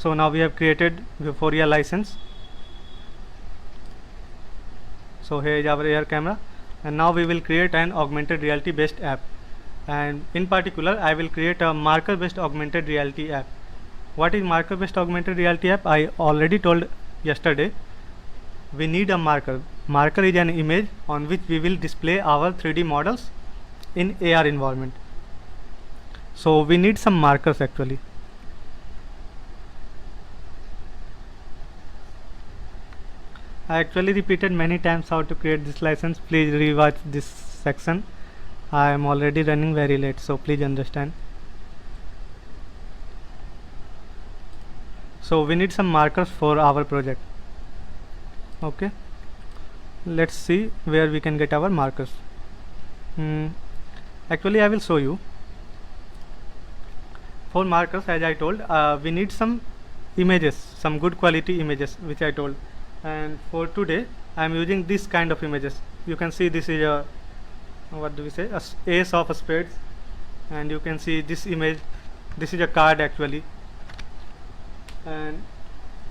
So now we have created Vuforia license. So here is our air camera, and now we will create an augmented reality based app, and in particular I will create a marker based augmented reality app. What is marker based augmented reality app? I already told yesterday. We need a marker. Marker is an image on which we will display our 3D models in AR environment. So we need some markers actually. I actually repeated many times how to create this license. Please rewatch this section. I am already running very late, so please understand. So we need some markers for our project. Okay, let's see where we can get our markers. Actually I will show you. For markers, as I told, we need some images, some good quality images, which I told. And for today I am using this kind of images. You can see this is a, what do we say, a ace of spades, and you can see this image. This is a card actually, and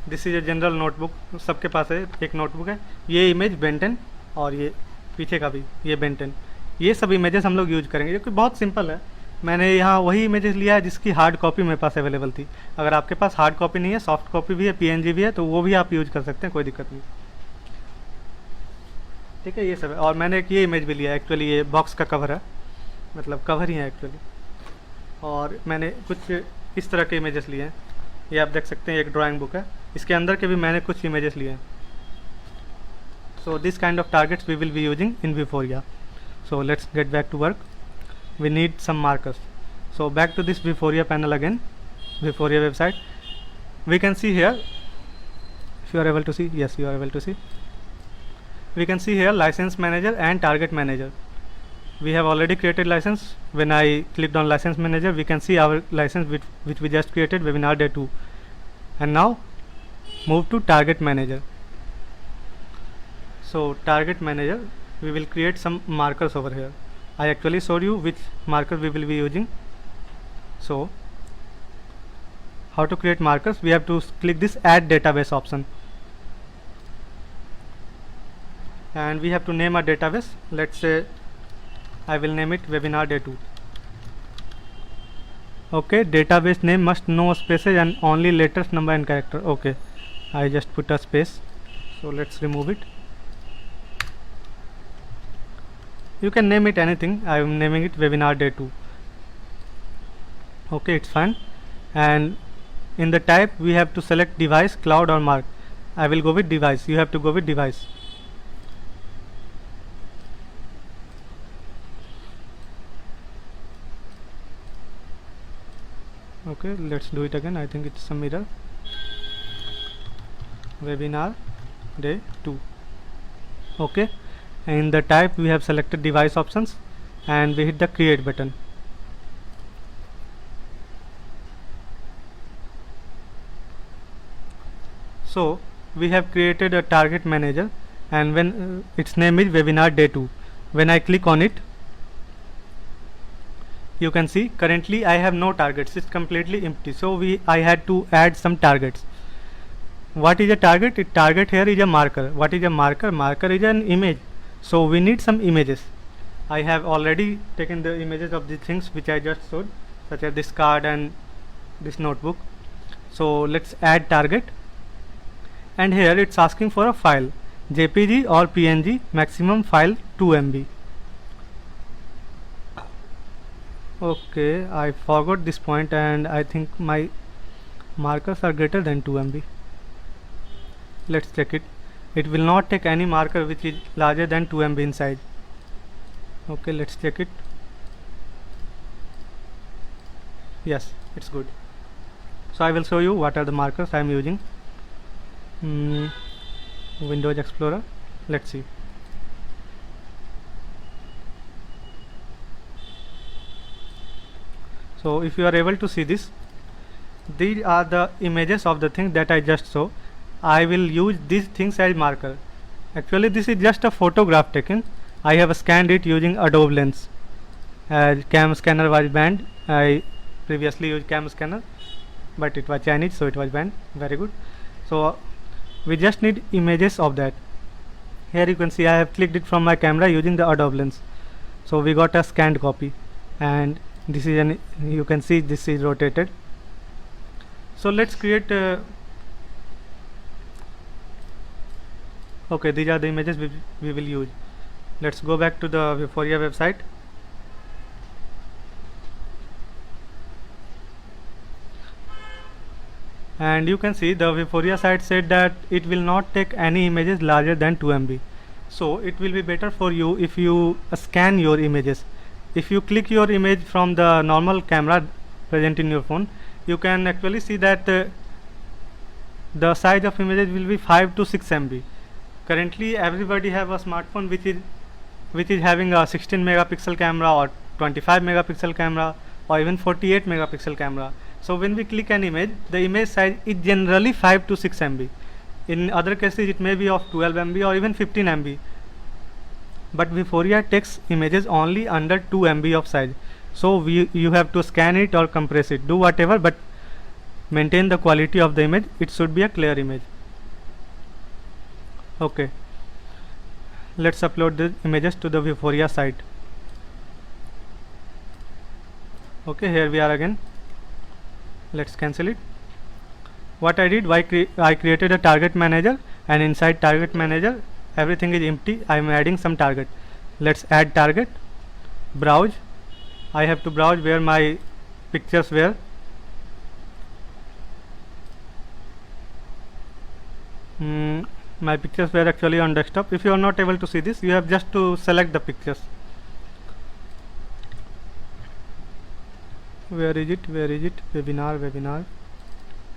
this is a general notebook. सबके पास है एक notebook है. ये image Benton, और ये पीछे का भी ये बेंटन. ये सब इमेजेस हम लोग यूज करेंगे, जो कि बहुत सिंपल है. मैंने यहाँ वही इमेजेस लिया है जिसकी हार्ड कॉपी मेरे पास अवेलेबल थी. अगर आपके पास हार्ड कॉपी नहीं है, सॉफ्ट कॉपी भी है, पीएनजी भी है, तो वो भी आप यूज कर सकते हैं, कोई दिक्कत नहीं. ठीक है, ये सब है. और मैंने एक ये इमेज भी लिया है. एक्चुअली ये बॉक्स का कवर है, मतलब कवर ही है एक्चुअली. और मैंने कुछ इस तरह के इमेजेस लिए हैं. ये आप देख सकते हैं, एक ड्राइंग बुक है, इसके अंदर के भी मैंने कुछ इमेजेस लिए हैं. So this kind of targets we will be using in Vuforia. So let's get back to work. We need some markers. So back to this Vuforia panel again, Vuforia website. We can see here, if you are able to see, yes you are able to see, we can see here license manager and target manager. We have already created license. When I clicked on license manager, we can see our license which we just created, webinar day 2. And now move to target manager. So target manager, we will create some markers over here. I actually showed you which marker we will be using. So how to create markers? We have to click this add database option, and we have to name a database. Let's say I will name it webinar day 2. Okay, database name must no spaces and only letters, number and character. Okay, I just put a space, so let's remove it. You can name it anything. I am naming it webinar day 2. Okay, it's fine. And in the type we have to select device, cloud or mark. I will go with device. You have to go with device. Okay, let's do it again. I think it's a mirror. Webinar day 2. Okay, in the type we have selected device options, and we hit the create button. So we have created a target manager, and when its name is webinar day 2. When I click on it, you can see currently I have no targets. It's completely empty. So I had to add some targets. What is a target? A target here is a marker. What is a marker? Marker is an image. So we need some images. I have already taken the images of the things which I just showed, such as this card and this notebook. So let's add target, and here it's asking for a file, JPG or PNG, maximum file 2 MB. Okay, I forgot this point, and I think my markers are greater than 2 MB. Let's check it. It will not take any marker which is larger than 2 MB in size. Okay, let's check it. Yes, it's good. So I will show you what are the markers I am using. Windows Explorer. Let's see. So if you are able to see this, these are the images of the things that I just saw. I will use these things as marker. Actually this is just a photograph taken. I have scanned it using Adobe Lens. As cam scanner was banned, I previously used cam scanner. but it was Chinese, so it was banned. Very good. So we just need images of that. Here you can see I have clicked it from my camera using the Adobe Lens. So we got a scanned copy, and this is an, you can see this is rotated. So let's create okay, these are the images we will use. Let's go back to the Vuforia website. And you can see the Vuforia site said that it will not take any images larger than 2 MB. So it will be better for you if you scan your images. If you click your image from the normal camera present in your phone, you can actually see that the size of images will be 5 to 6 MB. Currently everybody have a smartphone which is having a 16 megapixel camera or 25 megapixel camera or even 48 megapixel camera. So when we click an image, the image size is generally 5 to 6 MB. In other cases it may be of 12 MB or even 15 MB. But Vuforia takes images only under 2 MB of size. So you have to scan it or compress it, do whatever, but maintain the quality of the image. It should be a clear image. Okay, let's upload the images to the Vuforia site. Okay, here we are again. Let's cancel it. What I did, I created a target manager, and inside target manager everything is empty. I am adding some target. Let's add target. Browse. I have to browse where my pictures were. My pictures were actually on desktop. If you are not able to see this, you have just to select the pictures. Where is it?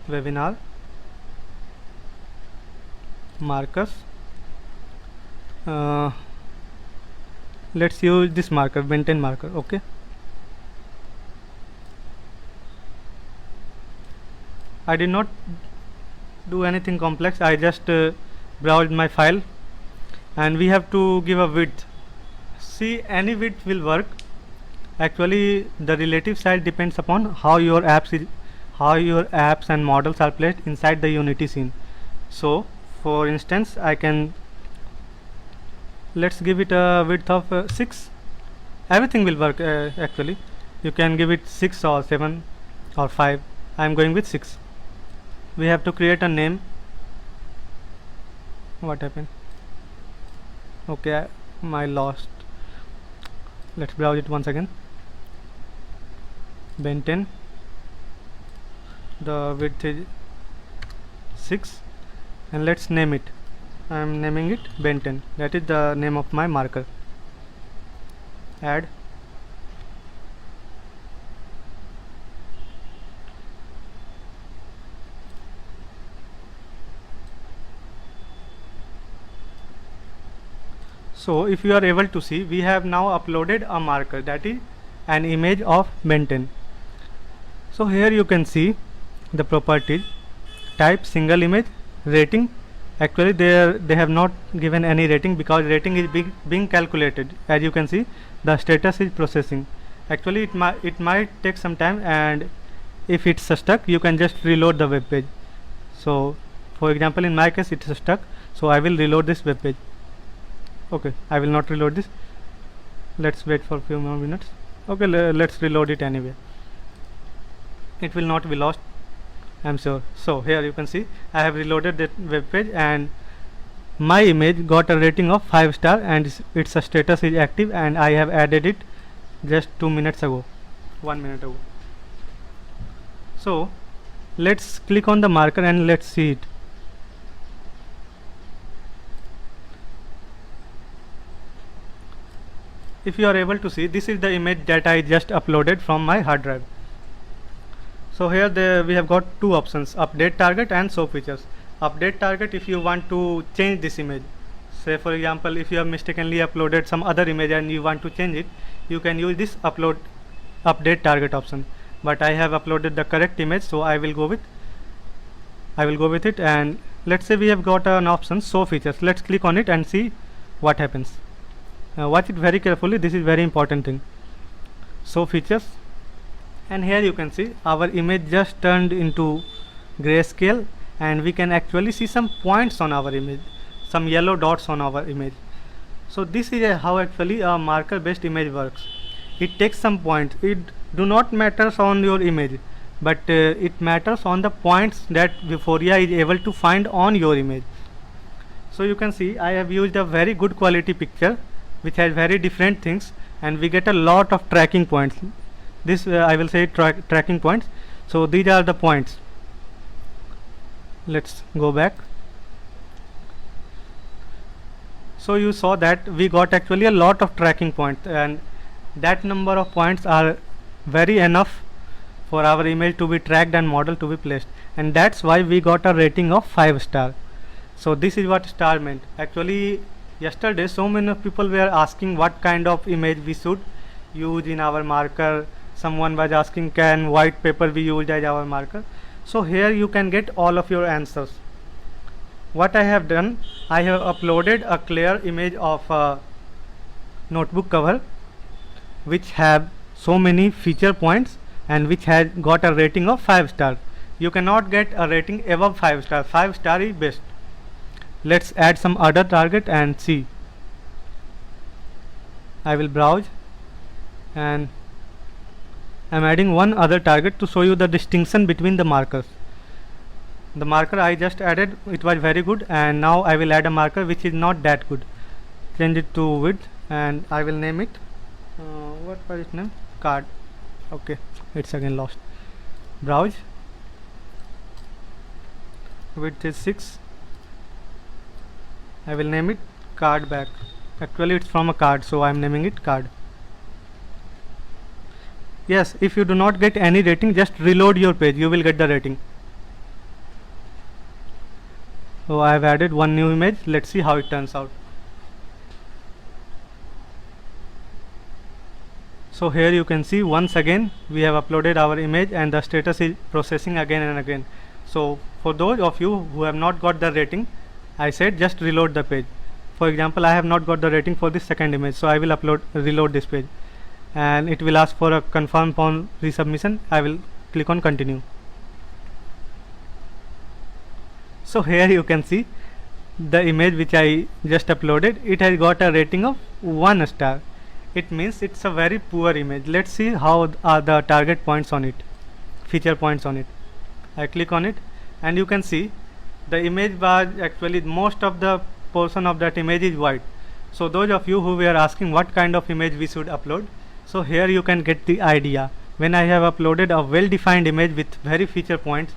Webinar, markers. Let's use this marker, Ben 10 marker. Okay, I did not do anything complex. I just browsed my file, and we have to give a width. See, any width will work. Actually the relative size depends upon how your apps and models are placed inside the Unity scene. So for instance, let's give it a width of 6. Everything will work. Actually you can give it 6 or 7 or 5. I am going with 6. We have to create a name. What happened? Okay, my lost. Let's browse it once again. Ben 10. The width is 6, and let's name it. I am naming it Ben 10. That is the name of my marker. Add. So if you are able to see, we have now uploaded a marker, that is an image of Ben 10. So here you can see the properties: type single image, rating. Actually they have not given any rating because rating is being calculated. As you can see, the status is processing. Actually it might take some time, and if it's stuck, you can just reload the web page. So for example, in my case it's stuck, so I will reload this web page. Okay, I will not reload this. Let's wait for a few more minutes. Okay, let's reload it anyway. It will not be lost, I'm sure. So here you can see I have reloaded that web page, and my image got a rating of 5 star, and its status is active, and I have added it just 2 minutes ago, 1 minute ago. So let's click on the marker and let's see it. If you are able to see, this is the image that I just uploaded from my hard drive. So here we have got two options: update target and show features. Update target, if you want to change this image. Say for example, if you have mistakenly uploaded some other image and you want to change it, you can use this update target option. But I have uploaded the correct image, so I will go with it. And let's say we have got an option, show features. Let's click on it and see what happens. Watch it very carefully. This is very important thing. Show features. and here you can see our image just turned into grayscale, and we can actually see some points on our image, some yellow dots on our image. So this is how actually a marker based image works. It takes some points. It do not matters on your image, but it matters on the points that Vuforia is able to find on your image. So you can see I have used a very good quality picture which has very different things, and we get a lot of tracking points. This I will say tracking points. So these are the points. Let's go back. So you saw that we got actually a lot of tracking points, and that number of points are very enough for our image to be tracked and model to be placed, and that's why we got a rating of 5 star. So this is what star meant. Actually yesterday so many people were asking what kind of image we should use in our marker. Someone was asking, can white paper be used as our marker? So here you can get all of your answers. What I have done, I have uploaded a clear image of a notebook cover which have so many feature points and which has got a rating of 5 star. You cannot get a rating above 5 star. 5 star is best. Let's add some other target and see. I will browse, and I am adding one other target to show you the distinction between the markers. The marker I just added, it was very good, and now I will add a marker which is not that good. Change it to width, and I will name it what was its name? Card. Okay, it's again lost. Browse. Width is 6. I will name it card back. Actually it's from a card, so I am naming it card. Yes, if you do not get any rating, just reload your page, you will get the rating. So I have added one new image. Let's see how it turns out. So here you can see once again we have uploaded our image and the status is processing again and again. So for those of you who have not got the rating, I said just reload the page. For example, I have not got the rating for this second image, so I will reload this page, and it will ask for a confirm upon resubmission. I will click on continue. So here you can see the image which I just uploaded, it has got a rating of 1 star. It means it's a very poor image. Let's see how are the target points on it, feature points on it. I click on it, and you can see the image was actually most of the portion of that image is white. So those of you who were asking what kind of image we should upload, so here you can get the idea. When I have uploaded a well defined image with very feature points,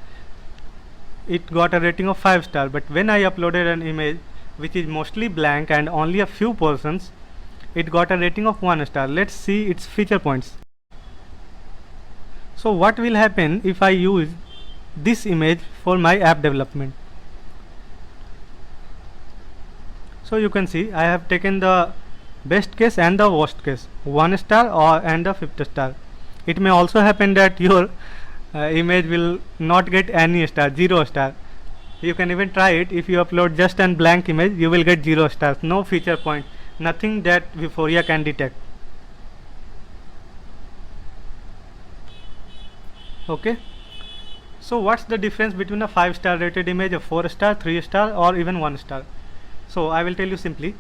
it got a rating of 5 star. But when I uploaded an image which is mostly blank and only a few portions, it got a rating of 1 star. Let's see its feature points. So what will happen if I use this image for my app development? So you can see I have taken the best case and the worst case, 1 star and a 5th star. It may also happen that your image will not get any star, 0 star. You can even try it. If you upload just an blank image, you will get 0 stars, no feature point, nothing that Vuforia can detect. Okay, so what's the difference between a 5 star rated image, a 4 star, 3 star, or even 1 star? So I will tell you simply.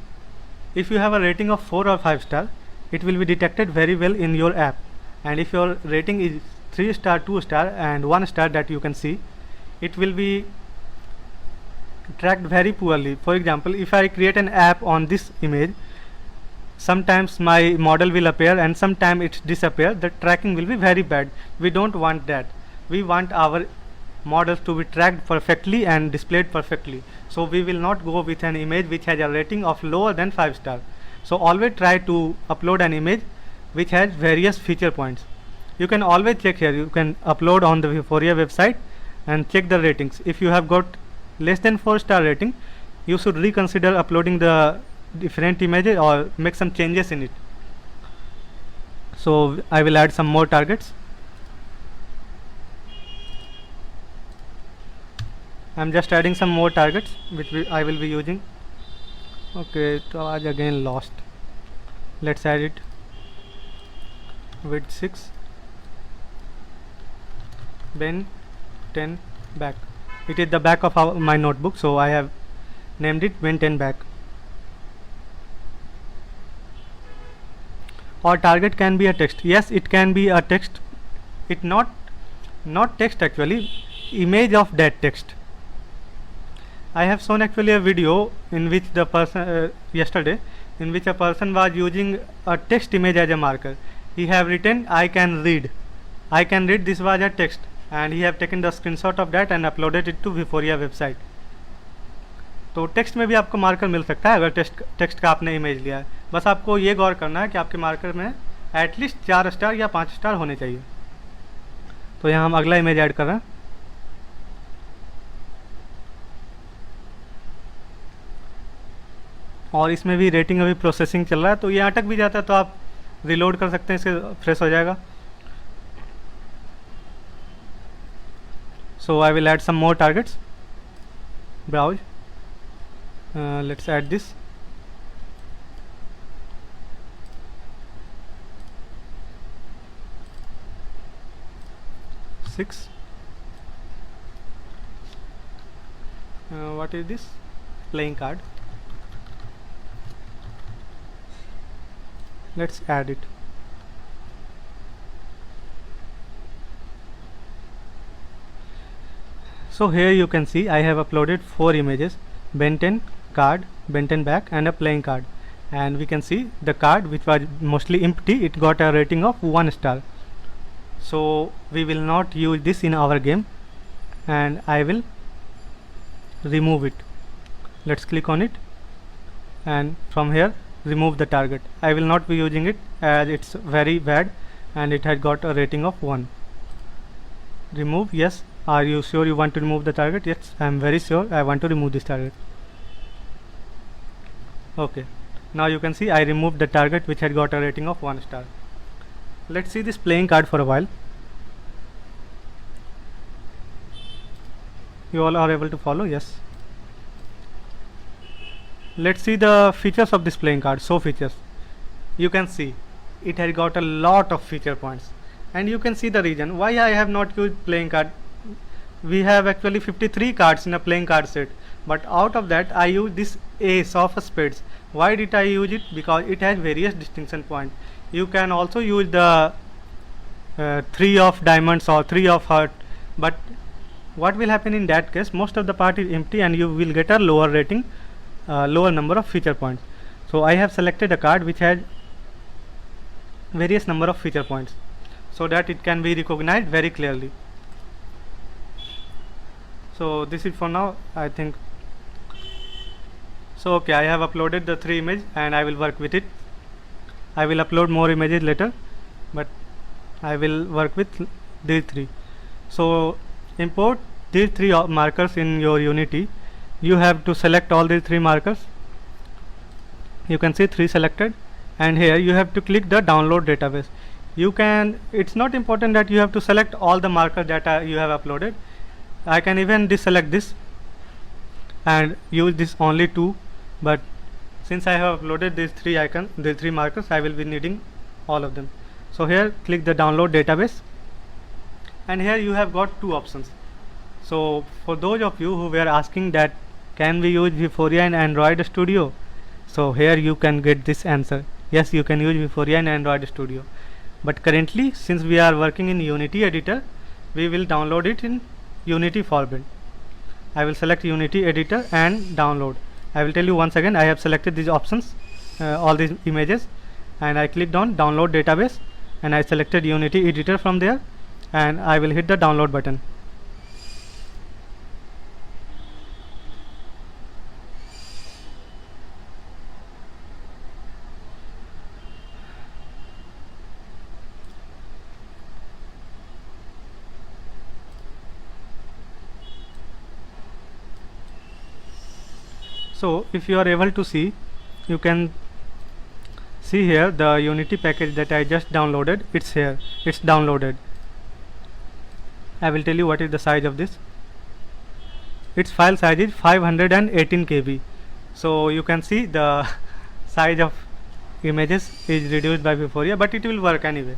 If you have a rating of 4 or 5 star, it will be detected very well in your app, and if your rating is 3 star, 2 star and 1 star that you can see, it will be tracked very poorly. For example, if I create an app on this image, sometimes my model will appear and sometimes it disappear. The tracking will be very bad. We don't want that. We want our models to be tracked perfectly and displayed perfectly. So we will not go with an image which has a rating of lower than 5 star. So always try to upload an image which has various feature points. You can always check here. You can upload on the Vuforia website and check the ratings. If you have got less than 4 star rating, you should reconsider uploading the different images or make some changes in it. So I will add some more targets. I am just adding some more targets which I will be using. Okay, it was again lost. Let's add it. Width 6. Ben 10 back. It is the back of my notebook, so I have named it Ben 10 back. Or target can be a text. Yes, it can be a text. It not text actually, image of that text. I have shown actually a video in which the person yesterday, in which a person was using a text image as a marker. He have written I can read. This was a text, and he have taken the screenshot of that and uploaded it to Vuforia website. तो text में भी आपको marker मिल सकता है अगर text का आपने image लिया है. बस आपको ये गौर करना है कि आपके मार्कर में एटलीस्ट 4 स्टार या 5 स्टार होने चाहिए. तो यहाँ हम अगला इमेज ऐड कर रहे हैं. और इसमें भी रेटिंग अभी प्रोसेसिंग चल रहा है, तो ये अटक भी जाता है तो आप रिलोड कर सकते हैं, इससे फ्रेश हो जाएगा. So I will add some more targets. Browse. Let's add this. Six. What is this? Playing card. Let's add it. So here you can see I have uploaded 4 images: Ben 10 card, Ben 10 back, and a playing card. And we can see the card, which was mostly empty, it got a rating of 1 star. So we will not use this in our game, and I will remove it. Let's click on it, and from here remove the target. I will not be using it as it's very bad and it has got a rating of 1. Remove. Yes. Are you sure you want to remove the target? Yes, I am very sure I want to remove this target. Okay, now you can see I removed the target which had got a rating of 1 star. Let's see this playing card for a while. You all are able to follow? Yes. Let's see the features of this playing card. So features, you can see it has got a lot of feature points, and you can see the reason why I have not used playing card. We have actually 53 cards in a playing card set, but out of that I use this ace of spades. Why did I use it? Because it has various distinction points. You can also use the 3 of diamonds or 3 of heart, but what will happen in that case? Most of the part is empty and you will get a lower rating, lower number of feature points. So I have selected a card which has various number of feature points so that it can be recognized very clearly. So this is for now, I think. So okay, I have uploaded the 3 images and I will work with it. I will upload more images later, but I will work with these 3. So import these 3 markers in your Unity. You have to select all these 3 markers. You can see 3 selected, and here you have to click the download database. You can, it's not important that you have to select all the markers that you have uploaded. I can even deselect this and use this only 2, but since I have uploaded these 3 icons, these 3 markers, I will be needing all of them. So here click the download database, and here you have got 2 options. So for those of you who were asking that can we use Vuforia in Android Studio, so here you can get this answer. Yes, you can use Vuforia in Android Studio, but currently since we are working in Unity editor, we will download it in Unity format. I will select Unity editor and download. I will tell you once again, I have selected these options, all these images, and I clicked on download database, and I selected Unity editor from there, and I will hit the download button. So if you are able to see, you can see here the Unity package that I just downloaded. It's here, it's downloaded. I will tell you what is the size of this. Its file size is 518 KB. So you can see the size of images is reduced by Vuforia, but it will work anyway.